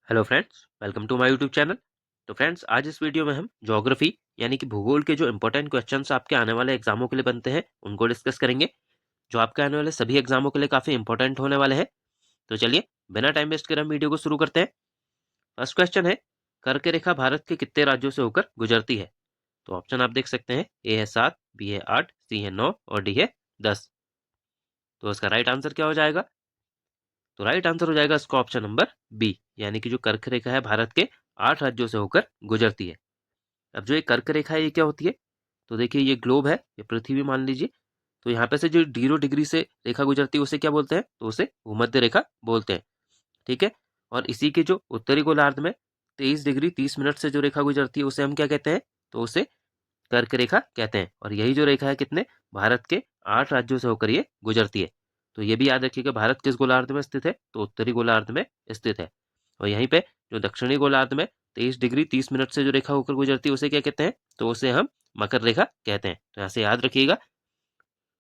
Hello friends, welcome to my YouTube channel. तो friends, आज इस वीडियो में हम ज्योग्राफी यानी कि भूगोल के जो इंपॉर्टेंट क्वेश्चंस आपके आने वाले एग्जामों के लिए बनते हैं उनको डिस्कस करेंगे, जो आपके आने वाले सभी एग्जामों के लिए काफी इंपॉर्टेंट होने वाले हैं। तो चलिए बिना टाइम वेस्ट करे हम वीडियो को शुरू करते हैं। फर्स्ट क्वेश्चन है, कर्क रेखा भारत के कितने राज्यों से होकर गुजरती है? तो ऑप्शन आप देख सकते हैं, ए है 7, बी है 8, सी है 9 और डी है 10। तो इसका राइट आंसर क्या हो जाएगा? तो राइट आंसर हो जाएगा इसका ऑप्शन नंबर बी, यानी कि जो कर्क रेखा है भारत के 8 राज्यों से होकर गुजरती है। अब जो ये कर्क रेखा है ये क्या होती है? तो देखिए, ये ग्लोब है, ये पृथ्वी मान लीजिए। तो यहाँ पे से जो 0 डिग्री से रेखा गुजरती है उसे क्या बोलते हैं? तो उसे भूमध्य रेखा बोलते हैं। ठीक है। और इसी के जो उत्तरी गोलार्ध में 23 डिग्री 30 मिनट से जो रेखा गुजरती है उसे हम क्या कहते हैं? तो उसे कर्क रेखा कहते हैं। और यही जो रेखा है कितने? भारत के 8 राज्यों से होकर ये गुजरती है। तो ये भी याद रखिएगा, भारत किस गोलार्ध में स्थित है? तो उत्तरी गोलार्ध में स्थित है। और यहीं पे जो दक्षिणी गोलार्ध में 23 डिग्री 30 मिनट से जो रेखा होकर गुजरती है उसे क्या कहते हैं? तो उसे हम मकर रेखा कहते हैं। तो यहाँ से याद रखिएगा।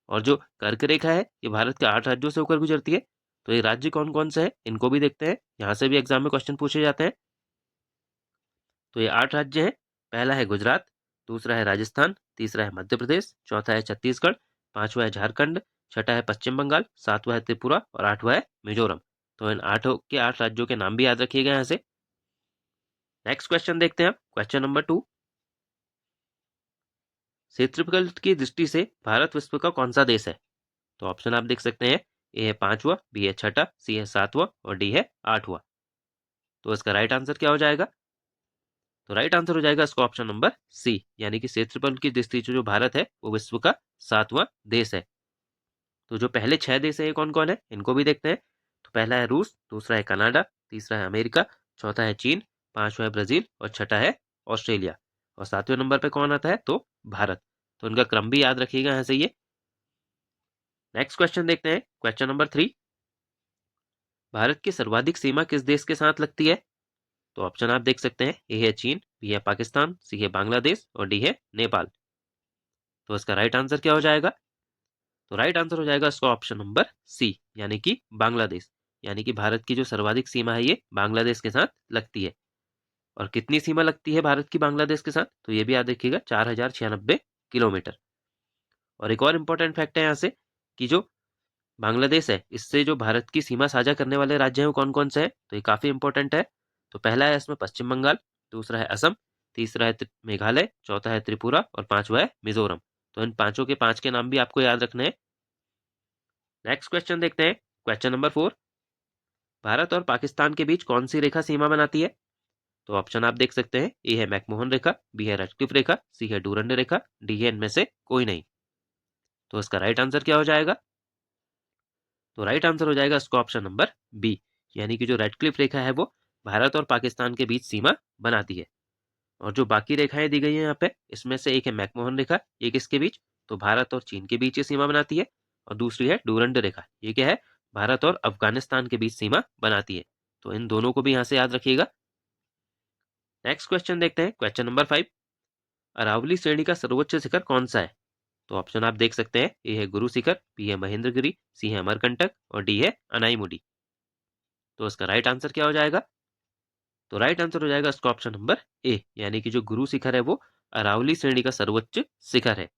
और जो कर्क रेखा है ये भारत के 8 राज्यों से होकर गुजरती है। तो ये राज्य कौन कौन से हैं इनको भी देखते हैं, यहाँ से भी एग्जाम में क्वेश्चन पूछे जाते हैं। तो ये 8 राज्य हैं। पहला है गुजरात, दूसरा है राजस्थान, तीसरा है मध्य प्रदेश, चौथा है छत्तीसगढ़, पांचवा है झारखंड, छठा है पश्चिम बंगाल, सातवां है त्रिपुरा और आठवां है मिजोरम। तो इन 8 राज्यों के नाम भी याद रखिएगा यहाँ से। नेक्स्ट क्वेश्चन देखते हैं, क्वेश्चन नंबर 2। क्षेत्रफल की दृष्टि से भारत विश्व का कौन सा देश है? तो ऑप्शन आप देख सकते हैं, ए है 5वां, बी है छठा, सी है 7वां और डी है 8वां। तो इसका राइट आंसर क्या हो जाएगा? तो राइट आंसर हो जाएगा इसका ऑप्शन नंबर सी, यानी कि क्षेत्रफल की दृष्टि से जो भारत है वो विश्व का 7वां देश है। तो जो पहले 6 देश है ये कौन कौन है इनको भी देखते हैं। तो पहला है रूस, दूसरा है कनाडा, तीसरा है अमेरिका, चौथा है चीन, पांचवा है ब्राजील और छठा है ऑस्ट्रेलिया। और 7वें नंबर पे कौन आता है? तो भारत। तो इनका क्रम भी याद रखिएगा यहाँ से ये। नेक्स्ट क्वेश्चन देखते हैं, क्वेश्चन नंबर 3। भारत की सर्वाधिक सीमा किस देश के साथ लगती है? तो ऑप्शन आप देख सकते हैं, ए है चीन, बी है पाकिस्तान, सी है बांग्लादेश और डी है नेपाल। तो इसका राइट आंसर क्या हो जाएगा? तो राइट आंसर हो जाएगा इसका ऑप्शन नंबर सी, यानी कि बांग्लादेश। यानी कि भारत की जो सर्वाधिक सीमा है ये बांग्लादेश के साथ लगती है। और कितनी सीमा लगती है भारत की बांग्लादेश के साथ? तो ये भी याद रखिएगा, 4096 किलोमीटर। और एक और इंपॉर्टेंट फैक्ट है यहाँ से, कि जो बांग्लादेश है इससे जो भारत की सीमा साझा करने वाले राज्य हैं वो कौन कौन से हैं? तो ये काफी इंपॉर्टेंट है। तो पहला है इसमें पश्चिम बंगाल, दूसरा है असम, तीसरा है मेघालय, चौथा है त्रिपुरा और पांचवा है मिजोरम। तो इन पांचों के पांच के नाम भी आपको याद रखने हैं। नेक्स्ट क्वेश्चन देखते हैं, क्वेश्चन नंबर 4। भारत और पाकिस्तान के बीच कौन सी रेखा सीमा बनाती है? तो ऑप्शन आप देख सकते हैं, ए है मैकमोहन रेखा, बी है रेडक्लिफ रेखा, सी है डूरंड रेखा, डी है इनमें से कोई नहीं। तो इसका राइट आंसर क्या हो जाएगा? तो राइट आंसर हो जाएगा इसका ऑप्शन नंबर बी, यानी कि जो रेडक्लिफ रेखा है वो भारत और पाकिस्तान के बीच सीमा बनाती है। और जो बाकी रेखाएं दी गई हैं यहाँ पे, इसमें से एक है मैकमोहन रेखा, ये किसके बीच? तो भारत और चीन के बीच ये सीमा बनाती है। और दूसरी है डूरंड रेखा, ये क्या है? भारत और अफगानिस्तान के बीच सीमा बनाती है। तो इन दोनों को भी यहाँ से याद रखिएगा। नेक्स्ट क्वेश्चन देखते हैं, क्वेश्चन नंबर 5। अरावली श्रेणी का सर्वोच्च शिखर कौन सा है? तो ऑप्शन आप देख सकते हैं, ए है गुरु शिखर, बी है महेंद्रगिरी, सी है अमरकंटक और डी है अनाईमुडी। तो इसका राइट आंसर क्या हो जाएगा? तो राइट आंसर हो जाएगा इसका ऑप्शन नंबर ए, यानी कि जो गुरु शिखर है वो अरावली श्रेणी का सर्वोच्च शिखर है।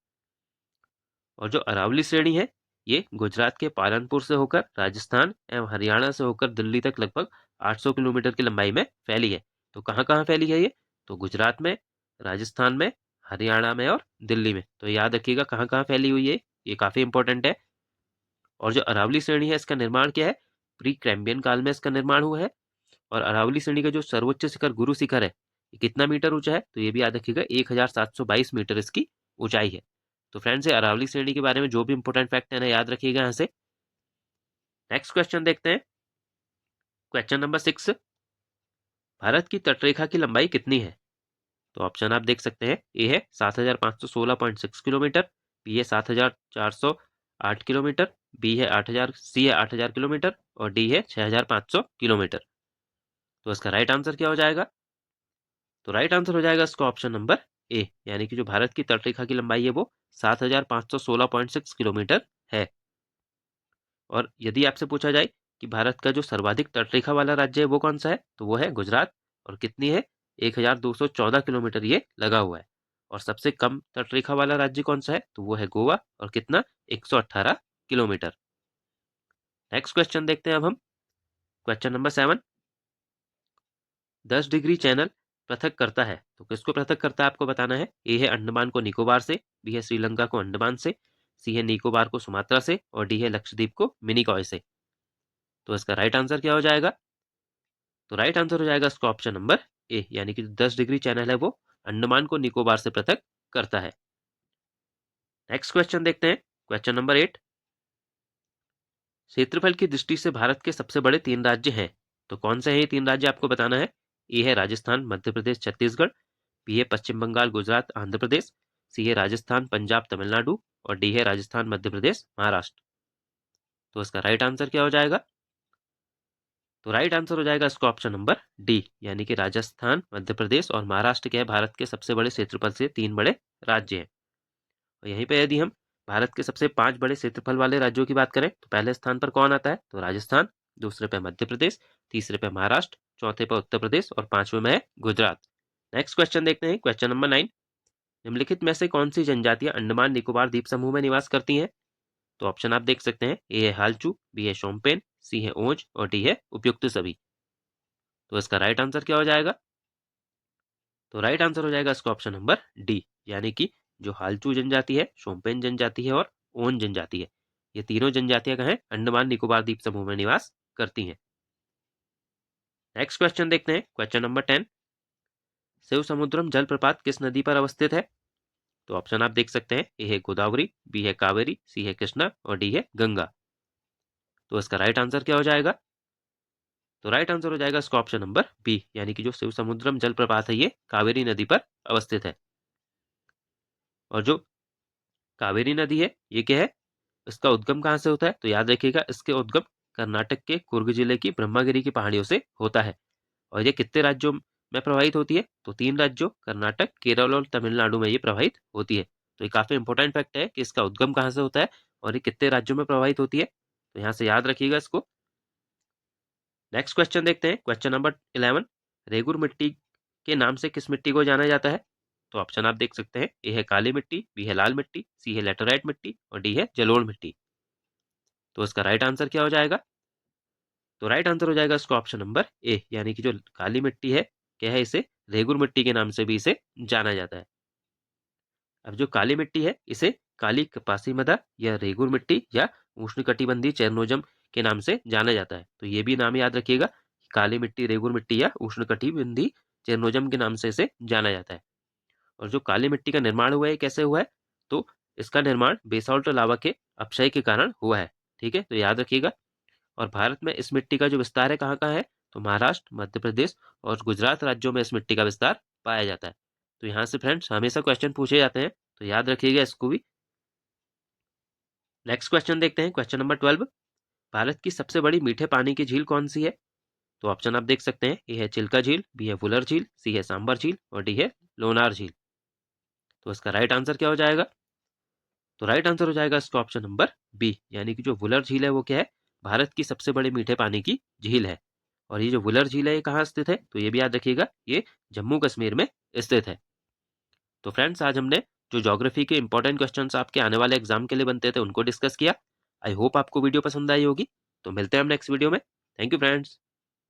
और जो अरावली श्रेणी है ये गुजरात के पालनपुर से होकर राजस्थान एवं हरियाणा से होकर दिल्ली तक लगभग 800 किलोमीटर की लंबाई में फैली है। तो कहाँ कहाँ फैली है ये? तो गुजरात में, राजस्थान में, हरियाणा में और दिल्ली में। तो याद रखिएगा कहाँ कहाँ फैली हुई है, ये काफी इंपॉर्टेंट है। और जो अरावली श्रेणी है इसका निर्माण क्या है? प्री कैम्बियन काल में इसका निर्माण हुआ है। और अरावली श्रेणी का जो सर्वोच्च शिखर गुरु शिखर है ये कितना मीटर ऊंचा है? तो ये भी याद रखिएगा, 1722 मीटर इसकी ऊंचाई है। तो फ्रेंड्स, ये अरावली श्रेणी के बारे में जो भी इंपॉर्टेंट फैक्ट है ना याद रखिएगा यहाँ से। नेक्स्ट क्वेश्चन देखते हैं, क्वेश्चन नंबर 6। भारत की तटरेखा की लंबाई कितनी है? तो ऑप्शन आप देख सकते हैं, ए है 7516.6 किलोमीटर, बी है 7408 किलोमीटर, बी है 8000, सी है 8000 किलोमीटर और डी है 6500 किलोमीटर। तो इसका राइट आंसर क्या हो जाएगा? तो राइट आंसर हो जाएगा इसका ऑप्शन नंबर ए, यानी कि जो भारत की तटरेखा की लंबाई है वो 7516.6 किलोमीटर है। और यदि आपसे पूछा जाए कि भारत का जो सर्वाधिक तटरेखा वाला राज्य है वो कौन सा है, तो वो है गुजरात। और कितनी है, 1214 किलोमीटर ये लगा हुआ है। और सबसे कम तटरेखा वाला राज्य कौन सा है, तो वो है गोवा, और कितना, 118 किलोमीटर। नेक्स्ट क्वेश्चन देखते हैं अब हम, क्वेश्चन नंबर 7। 10 डिग्री चैनल पृथक करता है, तो किसको पृथक करता है आपको बताना है। ए है अंडमान को निकोबार से, बी है श्रीलंका को अंडमान से, सी है निकोबार को सुमात्रा से, और डी है लक्षद्वीप को मिनिकॉय से। तो इसका राइट आंसर क्या हो जाएगा, तो राइट आंसर हो जाएगा इसका ऑप्शन नंबर ए, यानी कि 10 डिग्री चैनल है वो अंडमान को निकोबार से पृथक करता है। नेक्स्ट क्वेश्चन देखते हैं, क्वेश्चन नंबर 8। क्षेत्रफल की दृष्टि से भारत के सबसे बड़े 3 राज्य हैं, तो कौन से हैं ये 3 राज्य आपको बताना है। ए है राजस्थान, मध्य प्रदेश, छत्तीसगढ़, बी है पश्चिम बंगाल, गुजरात, आंध्र प्रदेश, सी है राजस्थान, पंजाब, तमिलनाडु, और डी है राजस्थान, मध्य प्रदेश, महाराष्ट्र। तो इसका राइट आंसर क्या हो जाएगा, तो राइट आंसर हो जाएगा इसका ऑप्शन नंबर डी, यानी कि राजस्थान, मध्य प्रदेश और महाराष्ट्र के भारत के सबसे बड़े क्षेत्रफल से 3 बड़े राज्य हैं। और यहीं पे यदि हम भारत के सबसे 5 बड़े क्षेत्रफल वाले राज्यों की बात करें, तो पहले स्थान पर कौन आता है, तो राजस्थान, दूसरे पे मध्य प्रदेश, तीसरे पे महाराष्ट्र, चौथे पे उत्तर प्रदेश और पांचवें में है गुजरात। नेक्स्ट क्वेश्चन देखते हैं, क्वेश्चन नंबर 9। निम्नलिखित में से कौन सी जनजातियां अंडमान निकोबार द्वीप समूह में निवास करती हैं, तो ऑप्शन आप देख सकते हैं। ए है हालचू, बी है शोम्पेन, सी है ओंज और डी है उपयुक्त सभी। तो इसका राइट आंसर क्या हो जाएगा, तो राइट आंसर हो जाएगा इसका ऑप्शन नंबर डी, यानी कि जो हालचू जनजाति है, शोम्पेन जनजाति है और ओन जनजाति है, ये तीनों जनजातियां कहाँ हैं, अंडमान निकोबार द्वीप समूह में निवास करती हैं। नेक्स्ट क्वेश्चन देखते हैं, क्वेश्चन नंबर 10। शिव समुद्रम जलप्रपात किस नदी पर अवस्थित है, तो ऑप्शन आप देख सकते हैं। ए है गोदावरी, बी है कावेरी, सी है कृष्णा और डी है गंगा। तो इसका राइट आंसर क्या हो जाएगा, तो राइट आंसर हो जाएगा इसका ऑप्शन नंबर बी, यानी कि जो शिव समुद्रम जलप्रपात है ये कावेरी नदी पर अवस्थित है। और जो कावेरी नदी है ये क्या है, इसका उद्गम कहाँ से होता है, तो याद रखिएगा इसके उद्गम कर्नाटक के कुर्ग जिले की ब्रह्मागिरी की पहाड़ियों से होता है। और ये कितने राज्यों में प्रवाहित होती है, तो 3 राज्यों कर्नाटक, केरल और तमिलनाडु में ये प्रवाहित होती है। तो ये काफी इंपॉर्टेंट फैक्ट है कि इसका उद्गम कहाँ से होता है और ये कितने राज्यों में प्रवाहित होती है, तो यहाँ से याद रखिएगा इसको। नेक्स्ट क्वेश्चन देखते हैं, क्वेश्चन नंबर 11। रेगुर मिट्टी के नाम से किस मिट्टी को जाना जाता है, तो ऑप्शन आप देख सकते हैं। ए है काली मिट्टी, बी है लाल मिट्टी, सी है लेटराइट मिट्टी और डी है जलोढ़ मिट्टी। तो इसका राइट आंसर क्या हो जाएगा, तो राइट आंसर हो जाएगा इसका ऑप्शन नंबर ए, यानी कि जो काली मिट्टी है क्या है, इसे रेगुर मिट्टी के नाम से भी इसे जाना जाता है। अब जो काली मिट्टी है इसे काली कपासी मृदा या रेगुर मिट्टी या उष्णकटिबंधीय चेरनोजम के नाम से जाना जाता है। तो ये भी नाम याद रखिएगा, काली मिट्टी, रेगुर मिट्टी या उष्णकटिबंधीय चेरनोजम के नाम से इसे जाना जाता है। और जो काली मिट्टी का निर्माण हुआ है कैसे हुआ है, तो इसका निर्माण बेसाल्ट लावा के अपक्षय के कारण हुआ है। ठीक है, तो याद रखिएगा। और भारत में इस मिट्टी का जो विस्तार है कहाँ कहाँ है, तो महाराष्ट्र, मध्य प्रदेश और गुजरात राज्यों में इस मिट्टी का विस्तार पाया जाता है। तो यहाँ से फ्रेंड्स हमेशा क्वेश्चन पूछे जाते हैं, तो याद रखिएगा इसको भी। नेक्स्ट क्वेश्चन देखते हैं, क्वेश्चन नंबर 12। भारत की सबसे बड़ी मीठे पानी की झील कौन सी है, तो ऑप्शन आप देख सकते हैं। ए है चिल्का झील, बी है वुलर झील, सी है सांबर झील और डी है लोनार झील। तो इसका राइट आंसर क्या हो जाएगा, तो राइट आंसर हो जाएगा इसका ऑप्शन नंबर बी, यानी कि जो वुलर झील है वो क्या है, भारत की सबसे बड़ी मीठे पानी की झील है। और ये जो वुलर झील है ये कहाँ स्थित है, तो ये भी याद रखिएगा, ये जम्मू कश्मीर में स्थित है। तो फ्रेंड्स आज हमने जो ज्योग्राफी के इंपॉर्टेंट क्वेश्चंस आपके आने वाले एग्जाम के लिए बनते थे उनको डिस्कस किया। आई होप आपको वीडियो पसंद आई होगी। तो मिलते हैं हम नेक्स्ट वीडियो में। Thank you friends.